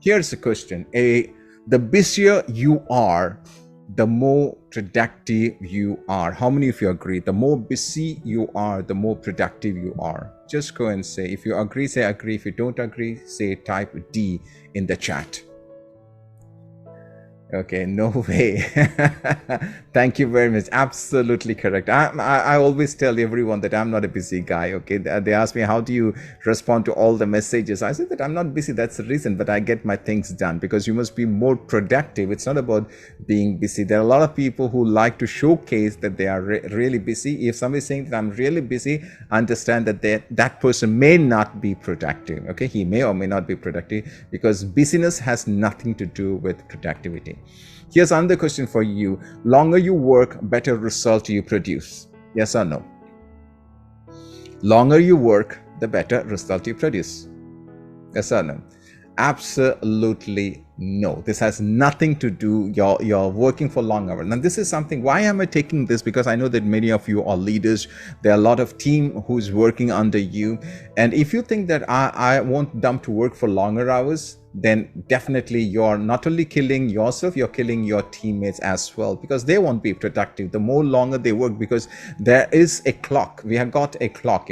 Here's the question. The busier you are, the more productive you are. How many of you agree? The more busy you are, the more productive you are. Just go and say, if you agree, say agree. If you don't agree, say type D in the chat. Okay, no way. Thank you very much. Absolutely correct. I always tell everyone that I'm not a busy guy. Okay, they ask me, how do you respond to all the messages? I said that I'm not busy. That's the reason, but I get my things done, because you must be more productive. It's not about being busy. There are a lot of people who like to showcase that they are really busy. If somebody's saying that I'm really busy, understand that that person may not be productive. Okay, he may or may not be productive, because busyness has nothing to do with productivity. Here's another question for you. Longer you work, better result you produce. Yes or no? Longer you work, the better result you produce. Yes or no? Absolutely no. This has nothing to do, you're working for long hours. Now this is something, why am I taking this? Because I know that many of you are leaders. There are a lot of team who's working under you. And if you think that I want them to work for longer hours, then definitely you're not only killing yourself, you're killing your teammates as well, because they won't be productive the more longer they work, because there is a clock. We have got a clock,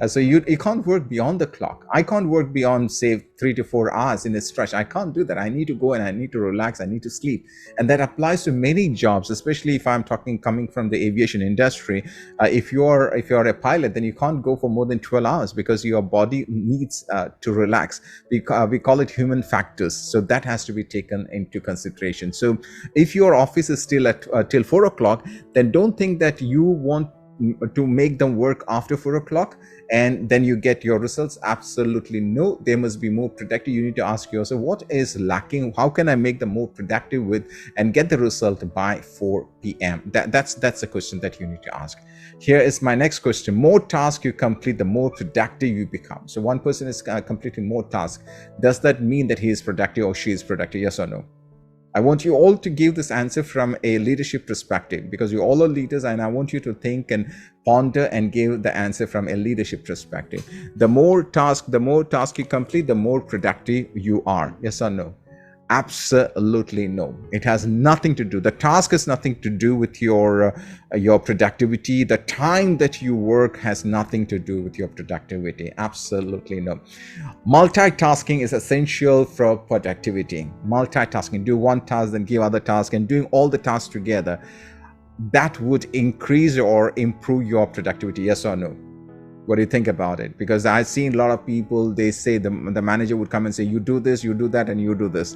so you can't work beyond the clock. I can't work beyond, say, 3 to 4 hours in a stretch. I can't do that. I need to go and I need to relax. I need to sleep. And that applies to many jobs, especially if I'm coming from the aviation industry. If you're a pilot, then you can't go for more than 12 hours because your body needs to relax. We call it human factors. So that has to be taken into consideration. So if your office is still at till 4 o'clock, then don't think that you want to make them work after 4 o'clock and then you get your results. Absolutely no. They must be more productive. You need to ask yourself, what is lacking? How can I make them more productive with and get the result by 4 p.m.? That's the question that you need to ask. Here is my next question. More tasks you complete, the more productive you become. So one person is completing more tasks. Does that mean that he is productive or she is productive? Yes or no? I want you all to give this answer from a leadership perspective, because you all are leaders, and I want you to think and ponder and give the answer from a leadership perspective. The more task you complete, the more productive you are. Yes or no? Absolutely no. It has nothing to do. The task has nothing to do with your productivity. The time that you work has nothing to do with your productivity. Absolutely no. Multitasking is essential for productivity. Multitasking, do one task, then give other task, and doing all the tasks together, that would increase or improve your productivity. Yes or no? What do you think about it? Because I've seen a lot of people, they say the manager would come and say, you do this, you do that, and you do this.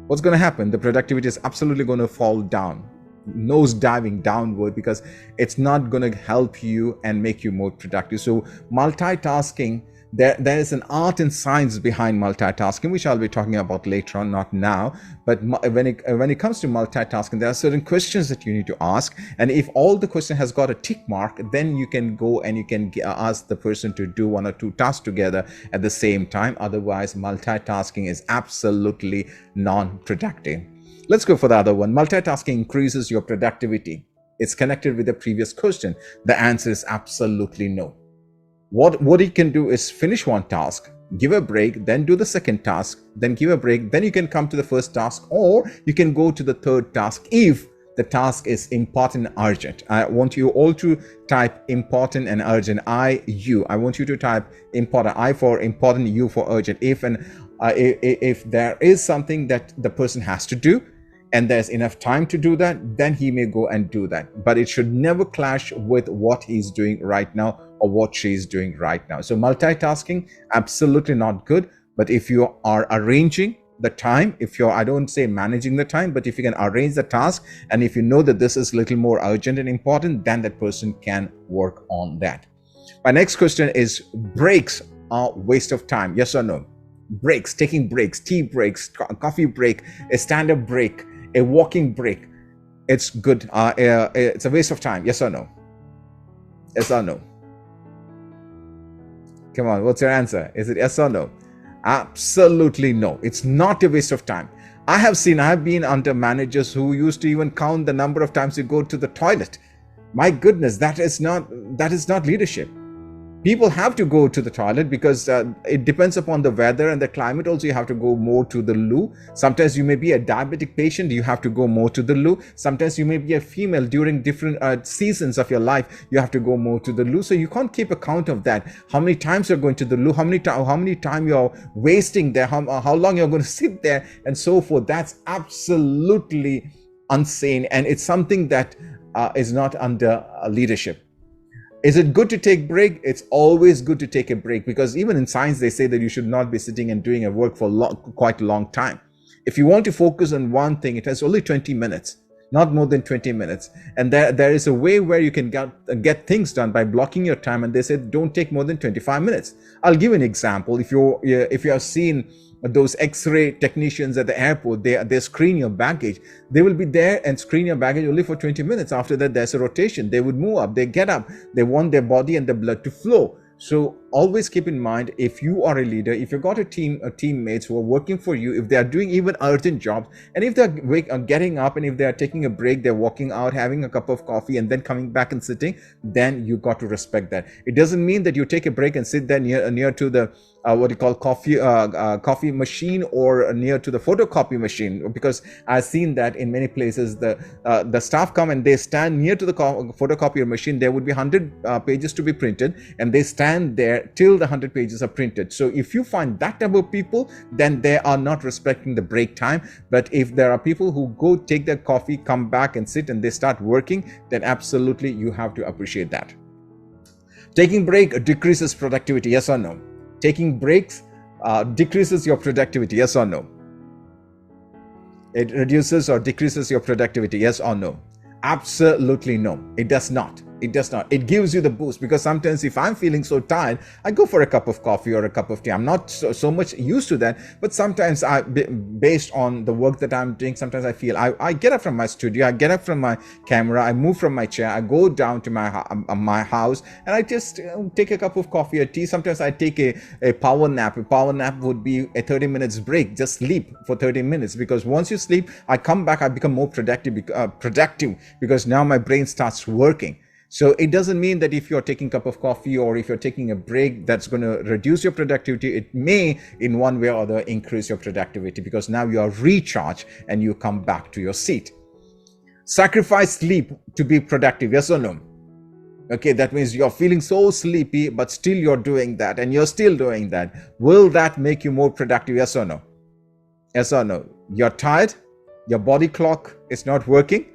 What's going to happen? The productivity is absolutely going to fall down, nose diving downward, because it's not going to help you and make you more productive. So multitasking, there is an art and science behind multitasking, which I'll be talking about later on, not now. But when it comes to multitasking, there are certain questions that you need to ask. And if all the question has got a tick mark, then you can go and you can ask the person to do 1 or 2 tasks together at the same time. Otherwise, multitasking is absolutely non-productive. Let's go for the other one. Multitasking increases your productivity. It's connected with the previous question. The answer is absolutely no. What you can do is finish one task, give a break, then do the second task, then give a break, then you can come to the first task, or you can go to the third task if the task is important and urgent. I want you all to type important and urgent. I want you to type important. I for important, U for urgent. If there is something that the person has to do, and there's enough time to do that, then he may go and do that. But it should never clash with what he's doing right now or what she's doing right now. So multitasking, absolutely not good. But if you are arranging the time, I don't say managing the time, but if you can arrange the task, and if you know that this is a little more urgent and important, then that person can work on that. My next question is, breaks are waste of time. Yes or no? Breaks, taking breaks, tea breaks, coffee break, a stand-up break, a walking break, it's good. It's a waste of time. Yes or no? Yes or no? Come on, what's your answer? Is it yes or no? Absolutely no. It's not a waste of time. I have been under managers who used to even count the number of times you go to the toilet. My goodness, that is not leadership. People have to go to the toilet because it depends upon the weather and the climate. Also, you have to go more to the loo. Sometimes you may be a diabetic patient, you have to go more to the loo. Sometimes you may be a female, during different seasons of your life, you have to go more to the loo. So you can't keep account of that, how many times you're going to the loo, how many time you're wasting there, how long you're going to sit there, and so forth. That's absolutely insane, and it's something that is not under leadership. Is it good to take break? It's always good to take a break, because even in science they say that you should not be sitting and doing a work for quite a long time. If you want to focus on one thing, it has only 20 minutes, not more than 20 minutes. And there is a way where you can get things done by blocking your time, and they say don't take more than 25 minutes. I'll give an example. If you have seen those X-ray technicians at the airport, they screen your baggage. They will be there and screen your baggage only for 20 minutes. After that, there's a rotation. They would move up, they get up, they want their body and the blood to flow. So always keep in mind, if you are a leader, if you've got a teammates who are working for you, if they are doing even urgent jobs, and if they're getting up, and if they are taking a break, they're walking out, having a cup of coffee, and then coming back and sitting, then you got to respect that. It doesn't mean that you take a break and sit there near to the what you call coffee machine, or near to the photocopy machine, because I've seen that in many places the staff come and they stand near to the photocopier machine. There would be 100 pages to be printed, and they stand there till the 100 pages are printed. So if you find that type of people, then they are not respecting the break time. But if there are people who go take their coffee, come back and sit, and they start working, then absolutely you have to appreciate that. Taking break decreases productivity, yes or no? Taking breaks decreases your productivity, yes or no? It reduces or decreases your productivity, yes or no? Absolutely no, it does not. It does not. It gives you the boost, because sometimes if I'm feeling so tired, I go for a cup of coffee or a cup of tea. I'm not so much used to that, but sometimes based on the work that I'm doing, sometimes I feel I get up from my studio, I get up from my camera, I move from my chair, I go down to my house, and I just take a cup of coffee or tea. Sometimes I take a power nap. A power nap would be a 30 minutes break. Just sleep for 30 minutes, because once you sleep, I come back, I become more productive because now my brain starts working. So it doesn't mean that if you're taking a cup of coffee or if you're taking a break, that's going to reduce your productivity. It may, in one way or other, increase your productivity, because now you are recharged and you come back to your seat. Sacrifice sleep to be productive, yes or no? Okay, that means you're feeling so sleepy, but still you're doing that, and you're still doing that. Will that make you more productive, yes or no? Yes or no? You're tired, your body clock is not working,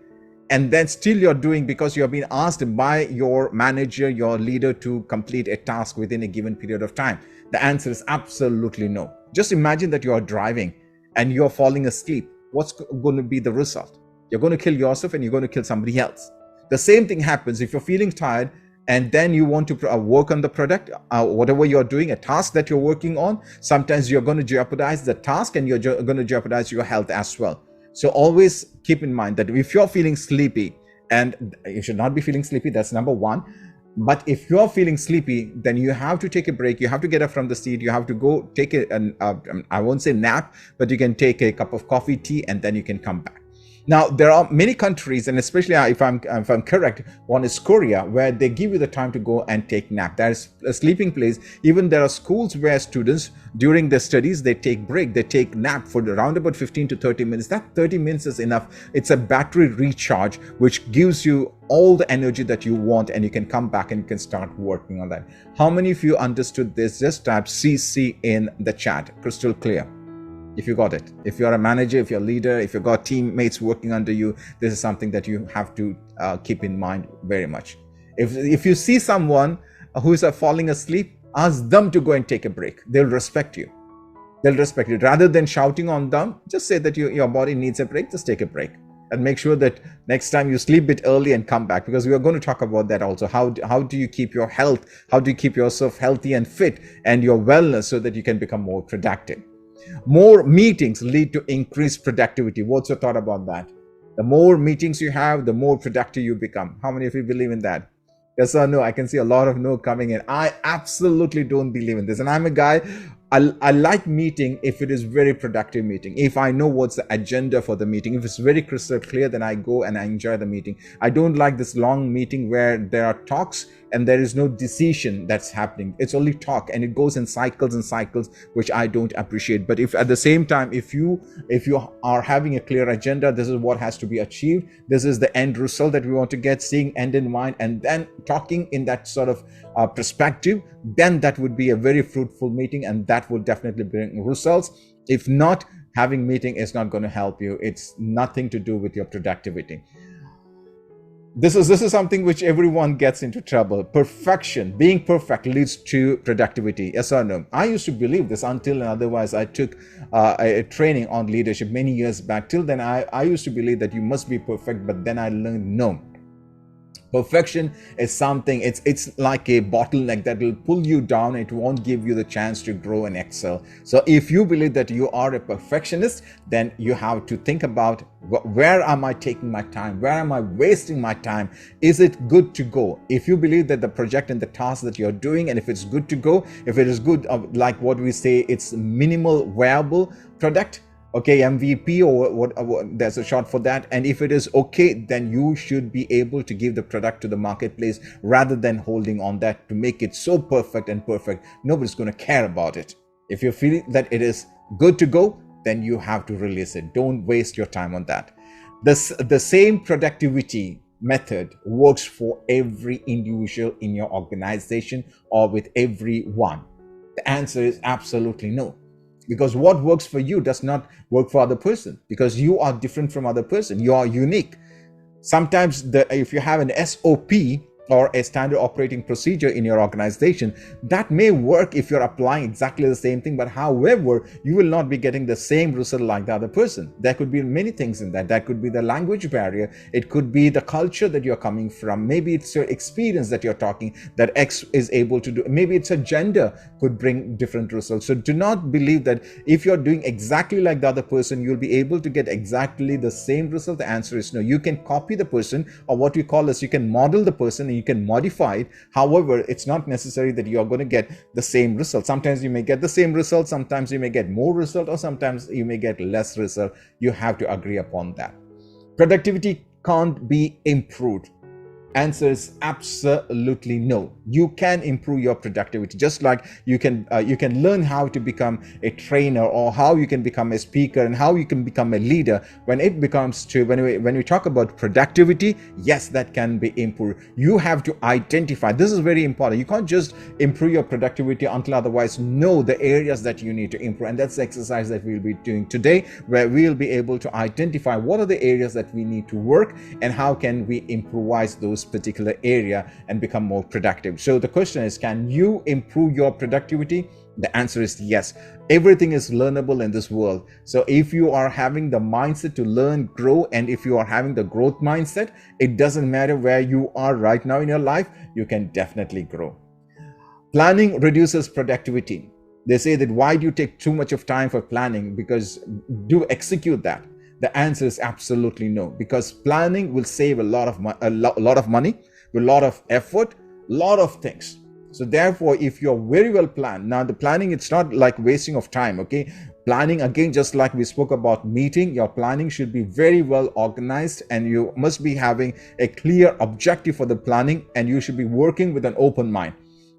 and then still you're doing, because you have been asked by your manager, your leader, to complete a task within a given period of time. The answer is absolutely no. Just imagine that you are driving and you're falling asleep. What's going to be the result? You're going to kill yourself and you're going to kill somebody else. The same thing happens if you're feeling tired and then you want to work on the product, whatever you're doing, a task that you're working on. Sometimes you're going to jeopardize the task, and you're going to jeopardize your health as well. So always keep in mind that if you're feeling sleepy, and you should not be feeling sleepy, that's number one. But if you're feeling sleepy, then you have to take a break. You have to get up from the seat. You have to go take I won't say nap, but you can take a cup of coffee, tea, and then you can come back. Now, there are many countries, and especially if I'm correct, one is Korea, where they give you the time to go and take nap. There is a sleeping place. Even there are schools where students, during their studies, they take break. They take nap for around about 15 to 30 minutes. That 30 minutes is enough. It's a battery recharge, which gives you all the energy that you want, and you can come back and you can start working on that. How many of you understood this? Just type CC in the chat. Crystal clear. If you got it. If you're a manager, if you're a leader, if you've got teammates working under you, this is something that you have to keep in mind very much. If you see someone who is falling asleep, ask them to go and take a break. They'll respect you. They'll respect you. Rather than shouting on them, just say that your body needs a break. Just take a break. And make sure that next time you sleep a bit early and come back, because we are going to talk about that also. How do you keep your health? How do you keep yourself healthy and fit, and your wellness, so that you can become more productive? More meetings lead to increased productivity. What's your thought about that? The more meetings you have, the more productive you become. How many of you believe in that? Yes or no? I can see a lot of no coming in. I absolutely don't believe in this. And I'm a guy, I like meeting if it is very productive meeting. If I know what's the agenda for the meeting, if it's very crystal clear, then I go and I enjoy the meeting. I don't like this long meeting where there are talks and there is no decision that's happening. It's only talk, and it goes in cycles and cycles, which I don't appreciate. But if at the same time, if you are having a clear agenda, this is what has to be achieved, this is the end result that we want to get, seeing end in mind, and then talking in that sort of perspective, then that would be a very fruitful meeting, and that will definitely bring results. If not, having meeting is not going to help you. It's nothing to do with your productivity. This is something which everyone gets into trouble. Perfection, being perfect, leads to productivity. Yes or no? I used to believe this until and otherwise I took a training on leadership many years back. Till then, I used to believe that you must be perfect, but then I learned no. Perfection is something, it's like a bottleneck that will pull you down. It won't give you the chance to grow and excel. So if you believe that you are a perfectionist, then you have to think about, where am I taking my time? Where am I wasting my time? Is it good to go? If you believe that the project and the task that you're doing, and if it's good to go, if it is good, like what we say, it's minimal viable product, okay, MVP, or what, there's a short for that. And if it is okay, then you should be able to give the product to the marketplace rather than holding on that to make it so perfect and perfect. Nobody's going to care about it. If you feel that it is good to go, then you have to release it. Don't waste your time on that. The same productivity method works for every individual in your organization or with everyone. The answer is absolutely no. Because what works for you does not work for other person, because you are different from other person. You are unique. Sometimes if you have an SOP or a standard operating procedure in your organization, that may work if you're applying exactly the same thing, but however, you will not be getting the same result like the other person. There could be many things in that. That could be the language barrier. It could be the culture that you're coming from. Maybe it's your experience that you're talking that X is able to do. Maybe it's a gender could bring different results. So do not believe that if you're doing exactly like the other person, you'll be able to get exactly the same result. The answer is no. You can copy the person, or what we call as you can model the person, you can modify it. However, it's not necessary that you are going to get the same result. Sometimes you may get the same result, sometimes you may get more result, or sometimes you may get less result. You have to agree upon that. Productivity can't be improved. Answer is absolutely no. You can improve your productivity, just like you can learn how to become a trainer, or how you can become a speaker, and how you can become a leader. When it becomes to when we talk about productivity, yes, that can be improved. You have to identify. This is very important. You can't just improve your productivity until otherwise know the areas that you need to improve, and that's the exercise that we'll be doing today, where we'll be able to identify what are the areas that we need to work, and how can we improvise those particular area and become more productive. So the question is, can you improve your productivity? The answer is yes. Everything is learnable in this world. So if you are having the mindset to learn, grow, and if you are having the growth mindset, it doesn't matter where you are right now in your life, you can definitely grow. Planning reduces productivity. They say that why do you take too much of time for planning? Because do execute that. The answer is absolutely no, because planning will save a lot of money, a lot of effort, a lot of things. So therefore, if you're very well planned, now the planning, it's not like wasting of time, okay? Planning, again, just like we spoke about meeting, your planning should be very well organized, and you must be having a clear objective for the planning, and you should be working with an open mind.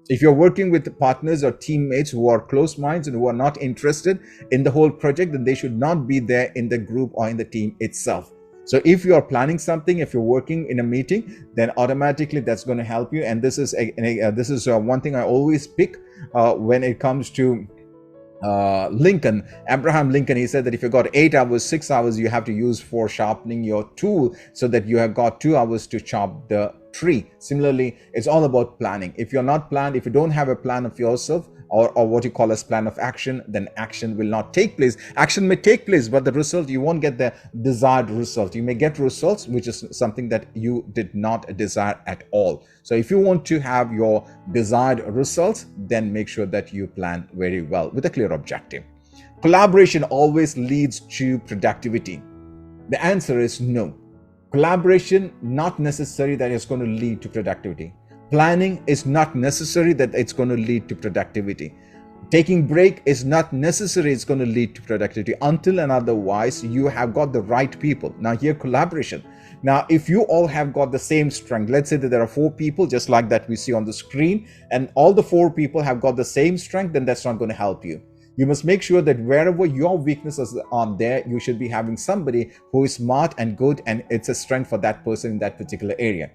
If you're working with partners or teammates who are closed minds and who are not interested in the whole project, then they should not be there in the group or in the team itself. So if you are planning something, if you're working in a meeting, then automatically that's going to help you. And this is one thing I always pick when it comes to Abraham Lincoln. He said that if you got 8 hours, 6 hours you have to use for sharpening your tool, so that you have got 2 hours to chop the tree. Similarly, it's all about planning. If you're not planned, if you don't have a plan of yourself, or what you call as plan of action, then action will not take place. Action may take place, but the result, you won't get the desired result. You may get results which is something that you did not desire at all. So if you want to have your desired results, then make sure that you plan very well with a clear objective. Collaboration always leads to productivity. The answer is no. Collaboration, not necessary that it's going to lead to productivity. Planning is not necessary that it's going to lead to productivity. Taking break is not necessary. It's going to lead to productivity until and otherwise you have got the right people. Now here, collaboration. Now, if you all have got the same strength, let's say that there are 4 people, just like that we see on the screen, and all the 4 people have got the same strength, then that's not going to help you. You must make sure that wherever your weaknesses are there, you should be having somebody who is smart and good, and it's a strength for that person in that particular area.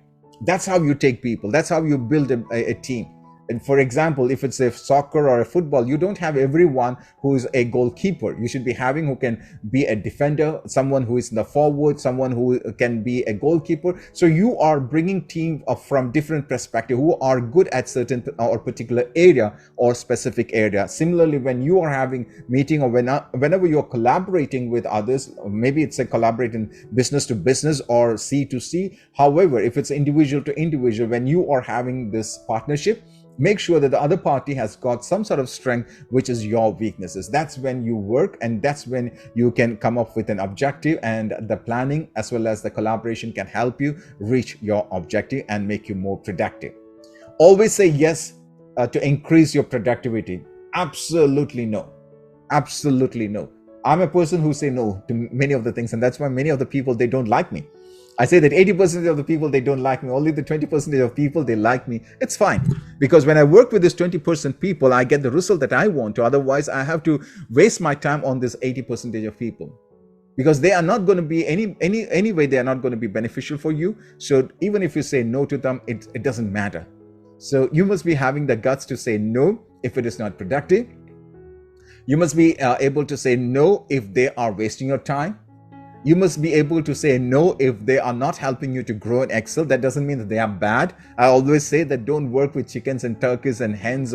That's how you take people. That's how you build a team. And for example, if it's a soccer or a football, you don't have everyone who is a goalkeeper. You should be having who can be a defender, someone who is in the forward, someone who can be a goalkeeper. So you are bringing team from different perspective who are good at certain or particular area or specific area. Similarly, when you are having meeting or whenever you're collaborating with others, maybe it's a collaborating business to business or C to C. However, if it's individual to individual, when you are having this partnership, make sure that the other party has got some sort of strength, which is your weaknesses. That's when you work, and that's when you can come up with an objective, and the planning as well as the collaboration can help you reach your objective and make you more productive. Always say yes to increase your productivity. Absolutely no. Absolutely no. I'm a person who say no to many of the things, and that's why many of the people, they don't like me. I say that 80% of the people, they don't like me. Only the 20% of people, they like me. It's fine. Because when I work with this 20% people, I get the result that I want to. Otherwise, I have to waste my time on this 80% of people. Because they are not going to be anyway, they are not going to be beneficial for you. So even if you say no to them, it doesn't matter. So you must be having the guts to say no if it is not productive. You must be able to say no if they are wasting your time. You must be able to say no if they are not helping you to grow and excel. That doesn't mean that they are bad. I always say that don't work with chickens and turkeys and hens,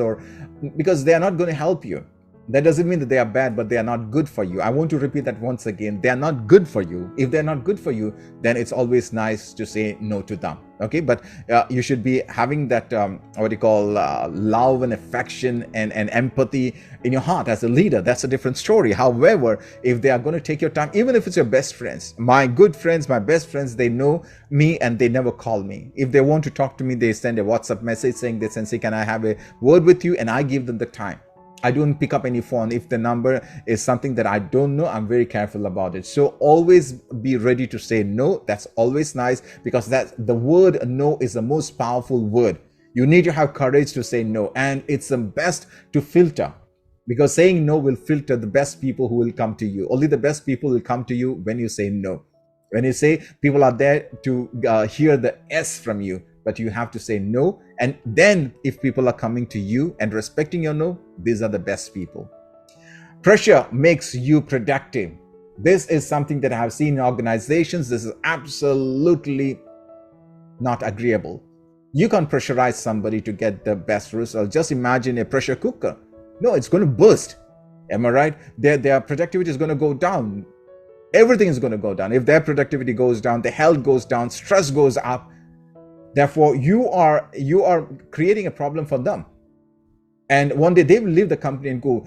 because they are not going to help you. That doesn't mean that they are bad, but they are not good for you. I want to repeat that once again. They are not good for you. If they're not good for you, then it's always nice to say no to them. Okay, but you should be having that love and affection and empathy in your heart as a leader. That's a different story. However, if they are going to take your time, even if it's your best friends, my good friends, my best friends, they know me and they never call me. If they want to talk to me, they send a WhatsApp message saying, Sensei, can I have a word with you? And I give them the time. I don't pick up any phone. If the number is something that I don't know, I'm very careful about it. So always be ready to say no. That's always nice, because the word no is the most powerful word. You need to have courage to say no, and it's the best to filter, because saying no will filter the best people who will come to you. Only the best people will come to you when you say no. When you say, people are there to hear the S from you, but you have to say no. And then if people are coming to you and respecting your no, these are the best people. Pressure makes you productive. This is something that I have seen in organizations. This is absolutely not agreeable. You can't pressurize somebody to get the best result. Just imagine a pressure cooker. No, it's going to burst. Am I right? Their productivity is going to go down. Everything is going to go down. If their productivity goes down, the health goes down, stress goes up. Therefore, you are creating a problem for them. And one day they will leave the company and go.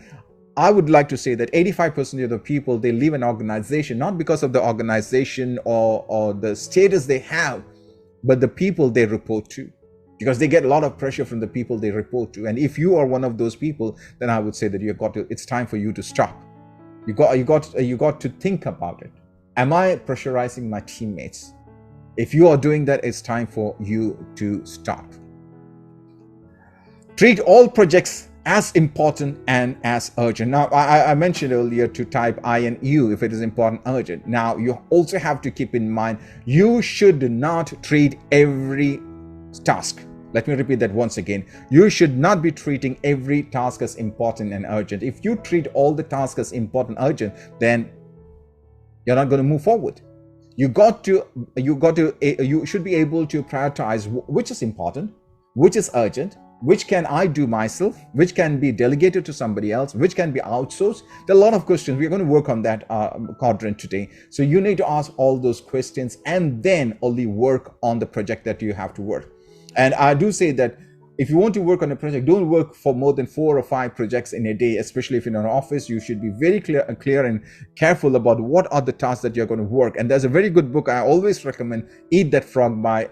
I would like to say that 85% of the people, they leave an organization, not because of the organization or the status they have, but the people they report to. Because they get a lot of pressure from the people they report to. And if you are one of those people, then I would say that it's time for you to stop. You got to think about it. Am I pressurizing my teammates? If you are doing that, it's time for you to stop. Treat all projects as important and as urgent. Now, I mentioned earlier to type I and U if it is important, urgent. Now, you also have to keep in mind, you should not treat every task. Let me repeat that once again. You should not be treating every task as important and urgent. If you treat all the tasks as important, urgent, then you're not going to move forward. You should be able to prioritize which is important, which is urgent, which can I do myself, which can be delegated to somebody else, which can be outsourced. There are a lot of questions. We're going to work on that quadrant today. So you need to ask all those questions and then only work on the project that you have to work. And I do say that If you want to work on a project, don't work for more than 4 or 5 projects in a day, especially if you're in an office. You should be very clear and careful about what are the tasks that you're going to work. And there's a very good book I always recommend, Eat That Frog by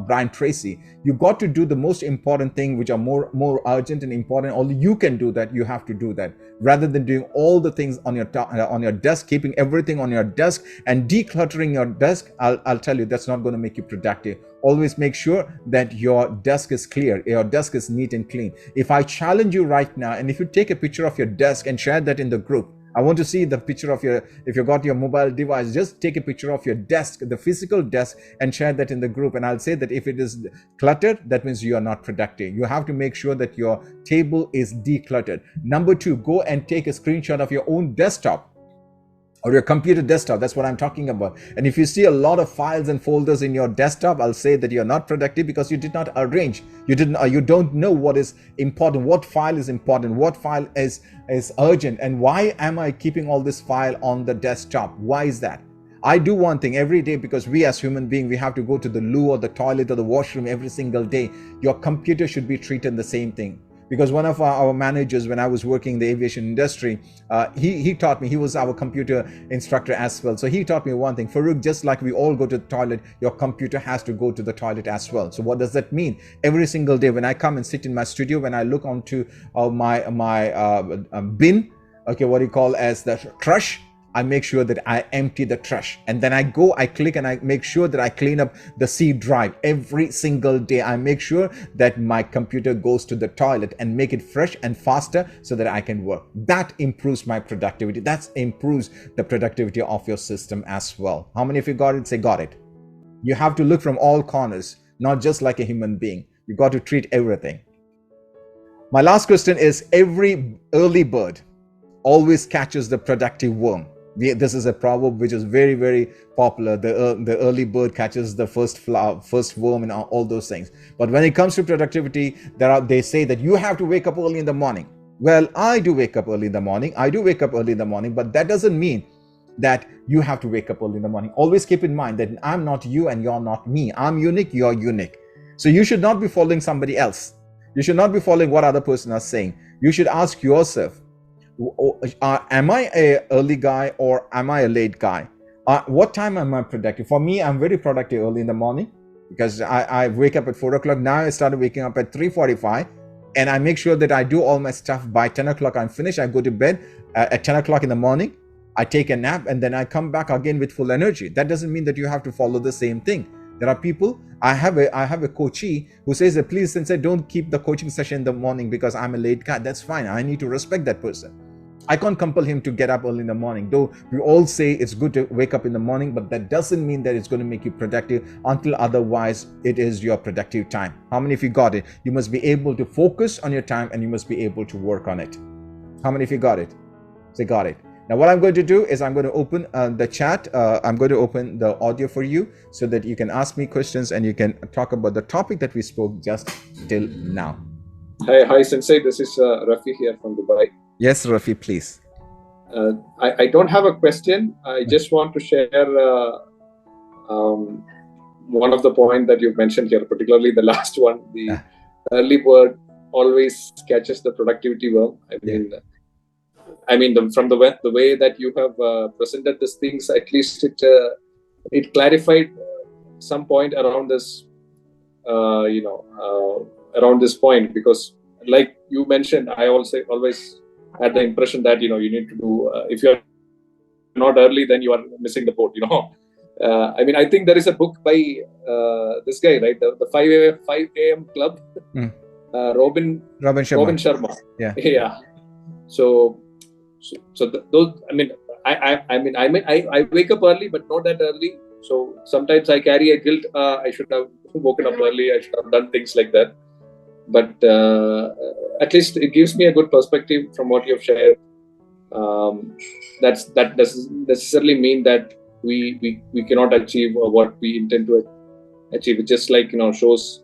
Brian Tracy. You got to do the most important thing, which are more urgent and important. Although you can do that, you have to do that, rather than doing all the things on your desk, keeping everything on your desk and decluttering your desk. I'll tell you, that's not going to make you productive. Always make sure that your desk is clear, your desk is neat and clean. If I challenge you right now, and if you take a picture of your desk and share that in the group, I want to see the picture of if you got your mobile device, just take a picture of your desk, the physical desk, and share that in the group. And I'll say that if it is cluttered, that means you are not productive. You have to make sure that your table is decluttered. Number 2, go and take a screenshot of your own desktop or your computer desktop. That's what I'm talking about. And if you see a lot of files and folders in your desktop, I'll say that you're not productive because you did not arrange. You don't know what is important, what file is important, what file is urgent, and why am I keeping all this file on the desktop? Why is that? I do one thing every day, because we as human beings, we have to go to the loo or the toilet or the washroom every single day. Your computer should be treated the same thing. Because one of our managers, when I was working in the aviation industry, he taught me, he was our computer instructor as well. So he taught me one thing: Farookh, just like we all go to the toilet, your computer has to go to the toilet as well. So what does that mean? Every single day when I come and sit in my studio, when I look onto my bin, okay, what you call as the trash, I make sure that I empty the trash, and then I click and I make sure that I clean up the C drive every single day. I make sure that my computer goes to the toilet and make it fresh and faster so that I can work. That improves my productivity. That improves the productivity of your system as well. How many of you got it? Say got it. You have to look from all corners, not just like a human being. You got to treat everything. My last question is, every early bird always catches the productive worm. This is a proverb which is very, very popular. The early bird catches the first flower, first worm, and all those things. But when it comes to productivity, they say that you have to wake up early in the morning. Well, I do wake up early in the morning. But that doesn't mean that you have to wake up early in the morning. Always keep in mind that I'm not you and you're not me. I'm unique, you're unique. So you should not be following somebody else. You should not be following what other person is saying. You should ask yourself, am I a early guy or am I a late guy? What time am I productive? For me, I'm very productive early in the morning, because I wake up at 4 o'clock. Now I started waking up at 3:45, and I make sure that I do all my stuff by 10 o'clock. I'm finished. I go to bed at 10 o'clock in the morning. I take a nap, and then I come back again with full energy. That doesn't mean that you have to follow the same thing. There are people, I have a coachee who says that, please, Sensei, don't keep the coaching session in the morning because I'm a late guy. That's fine. I need to respect that person. I can't compel him to get up early in the morning. Though we all say it's good to wake up in the morning, but that doesn't mean that it's going to make you productive until otherwise it is your productive time. How many of you got it? You must be able to focus on your time, and you must be able to work on it. How many of you got it? Say got it. Now what I'm going to do is I'm going to open the chat. I'm going to open the audio for you so that you can ask me questions and you can talk about the topic that we spoke just till now. Hi Sensei, this is Rafi here from Dubai. Yes, Rafi, please. I don't have a question. I just want to share one of the points that you've mentioned here, particularly the last one. The early bird always catches the productivity worm. From the way that you have presented these things, at least it clarified some point around this, around this point, because like you mentioned, I also always had the impression that, you need to do, if you're not early, then you are missing the boat, I think there is a book by this guy, right? The 5 a.m. club, Robin Sharma. Yeah. So those, I wake up early, but not that early. So sometimes I carry a guilt. I should have woken up early. I should have done things like that. But at least it gives me a good perspective from what you've shared. That doesn't necessarily mean that we cannot achieve what we intend to achieve. It just shows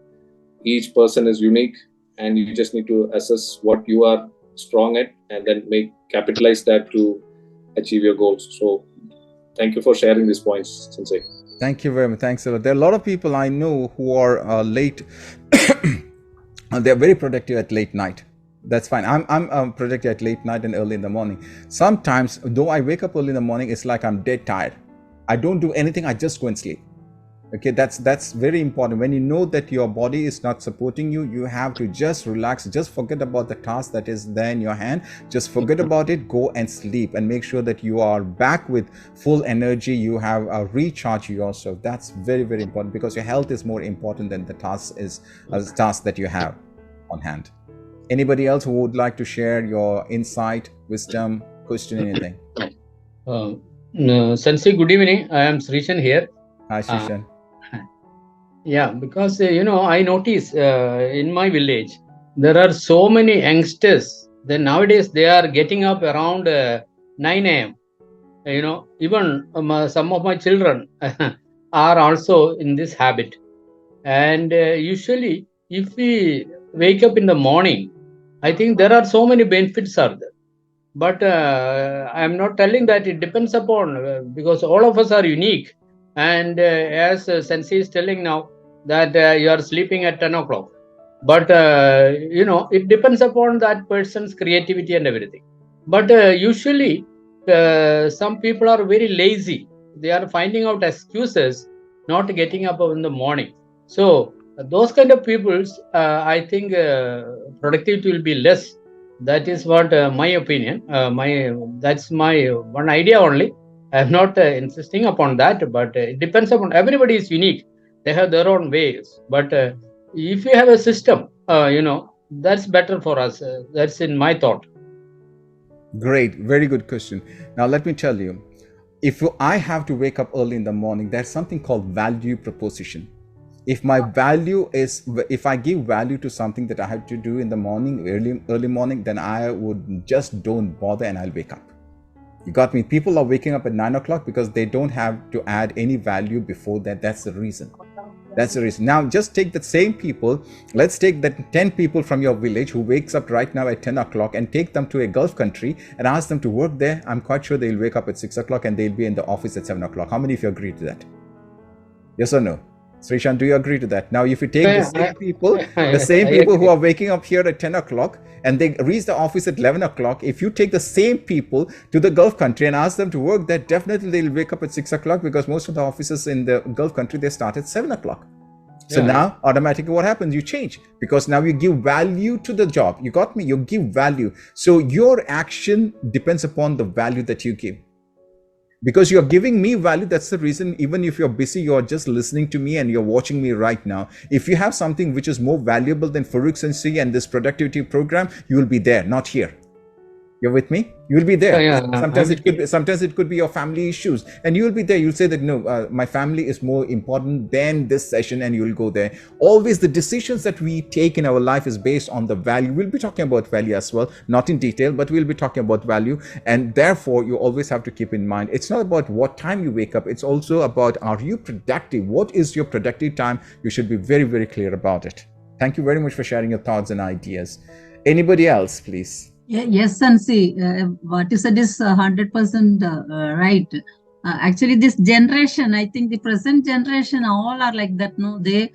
each person is unique, and you just need to assess what you are strong at and then capitalize that to achieve your goals. So thank you for sharing these points, Sensei. Thank you very much. Thanks a lot. There are a lot of people I know who are late they're very productive at late night. That's fine. I'm productive at late night and early in the morning. Sometimes, though I wake up early in the morning, it's like I'm dead tired. I don't do anything. I just go and sleep. Okay, that's very important. When you know that your body is not supporting you, you have to just relax, just forget about the task that is there in your hand, just forget about it, go and sleep, and make sure that you are back with full energy. You have a recharge yourself. That's very, very important, because your health is more important than the task that you have on hand. Anybody else who would like to share your insight, wisdom, question, anything? No, Sensei, good evening. I am Srishan here. Hi, Shishan. Yeah, because I notice in my village there are so many youngsters. Then nowadays they are getting up around 9 a.m. Even some of my children are also in this habit. And usually, if we wake up in the morning, I think there are so many benefits are there. But I am not telling that it depends upon because all of us are unique. And as Sensei is telling now that you are sleeping at 10 o'clock. But it depends upon that person's creativity and everything. But usually, some people are very lazy. They are finding out excuses, not getting up in the morning. So those kind of people's, I think productivity will be less. That is what my opinion. That's my one idea only. I am not insisting upon that, but it depends upon everybody is unique. They have their own ways. But if you have a system, that's better for us. That's in my thought. Great, very good question. Now let me tell you, if I have to wake up early in the morning, there's something called value proposition. If I give value to something that I have to do in the morning, early morning, then I would just don't bother and I'll wake up. You got me? People are waking up at 9 o'clock because they don't have to add any value before that. That's the reason. That's the reason. Now, just take the same people. Let's take the 10 people from your village who wakes up right now at 10 o'clock and take them to a Gulf country and ask them to work there. I'm quite sure they'll wake up at 6 o'clock and they'll be in the office at 7 o'clock. How many of you agree to that? Yes or no? Srishan, do you agree to that? Now, if you take the same people who are waking up here at 10 o'clock and they reach the office at 11 o'clock, if you take the same people to the Gulf country and ask them to work there, definitely they'll wake up at 6 o'clock, because most of the offices in the Gulf country, they start at 7 o'clock. So now automatically what happens? You change, because now you give value to the job. You got me? You give value. So your action depends upon the value that you give. Because you're giving me value, that's the reason. Even if you're busy, you're just listening to me and you're watching me right now. If you have something which is more valuable than Farookh Sensei and this productivity program, you will be there, not here. You're with me? You will be there. Sometimes it could be your family issues, and you will be there. You'll say that no, my family is more important than this session, and you will go there. Always the decisions that we take in our life is based on the value. We'll be talking about value as well, not in detail, but we'll be talking about value. And therefore, you always have to keep in mind, it's not about what time you wake up. It's also about, are you productive? What is your productive time? You should be very, very clear about it. Thank you very much for sharing your thoughts and ideas. Anybody else, please? Yes, Sensei, what you said is 100% right. Actually, this generation, I think the present generation, all are like that. No, they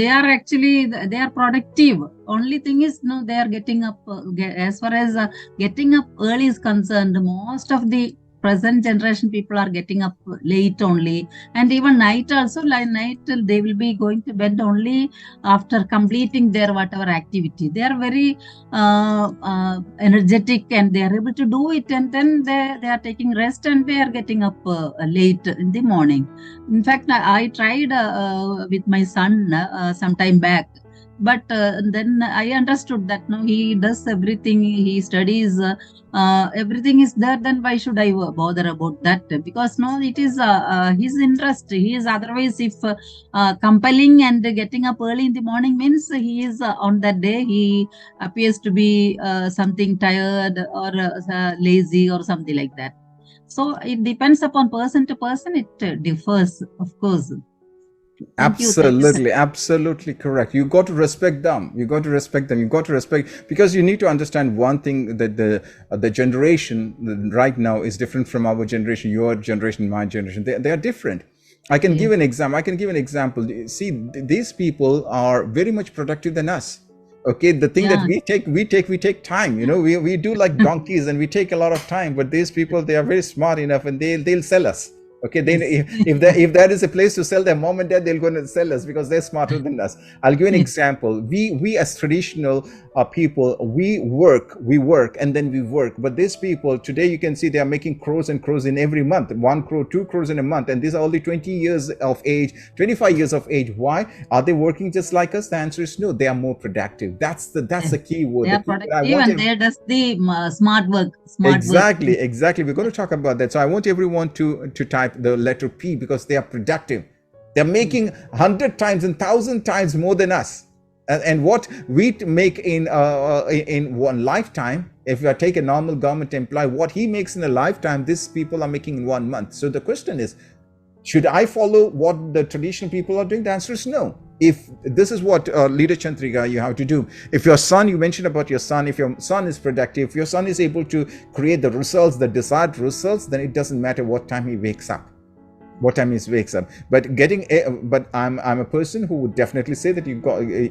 are actually, they are productive. Only thing is, no, they are getting up. As far as getting up early is concerned, most of the present generation people are getting up late only, and even night also. Like night, they will be going to bed only after completing their whatever activity. They are very energetic and they are able to do it, and then they are taking rest and they are getting up late in the morning. In fact, I tried with my son some time back. But then I understood that no, he does everything, he studies, everything is there. Then why should I bother about that? Because no, it is his interest. He is otherwise, if compelling and getting up early in the morning means he is on that day he appears to be something tired or lazy or something like that. So it depends upon person to person. It differs, of course. Absolutely correct. You got to respect them. You got to respect, because you need to understand one thing, that the generation right now is different from our generation, your generation, my generation. They are different. I can give an example. See, these people are very much productive than us. Okay, the thing that Yeah. we take time. We do like donkeys, and we take a lot of time. But these people, they are very smart enough, and they'll sell us. Okay, then Yes. if there is a place to sell their mom and dad, they'll go and sell us because they're smarter than us. I'll give you an Yes. example. We as traditional people, we work, and then we work. But these people today, you can see they are making crores and crores in every month, 1 crore, 2 crores in a month, and these are only 20 years of age, 25 years of age. Why are they working just like us? The answer is no. They are more productive. That's the key word. They The are key word I productive want. and they does the smart work. Exactly. We're going to talk about that. So I want everyone to type the letter P because they are productive. They're making 100 times and 1,000 times more than us. And what we make in one lifetime, if you take a normal government employee, what he makes in a lifetime, these people are making in 1 month. So the question is, should I follow what the traditional people are doing? The answer is no. If this is what leader Chantrika you have to do. If your son, you mentioned about your son, if your son is productive, if your son is able to create the results, the desired results, then it doesn't matter what time he wakes up. But I'm a person who would definitely say that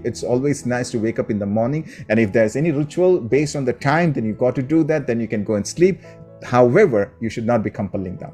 it's always nice to wake up in the morning, and if there's any ritual based on the time, then you've got to do that. Then you can go and sleep. However, you should not be compelling them.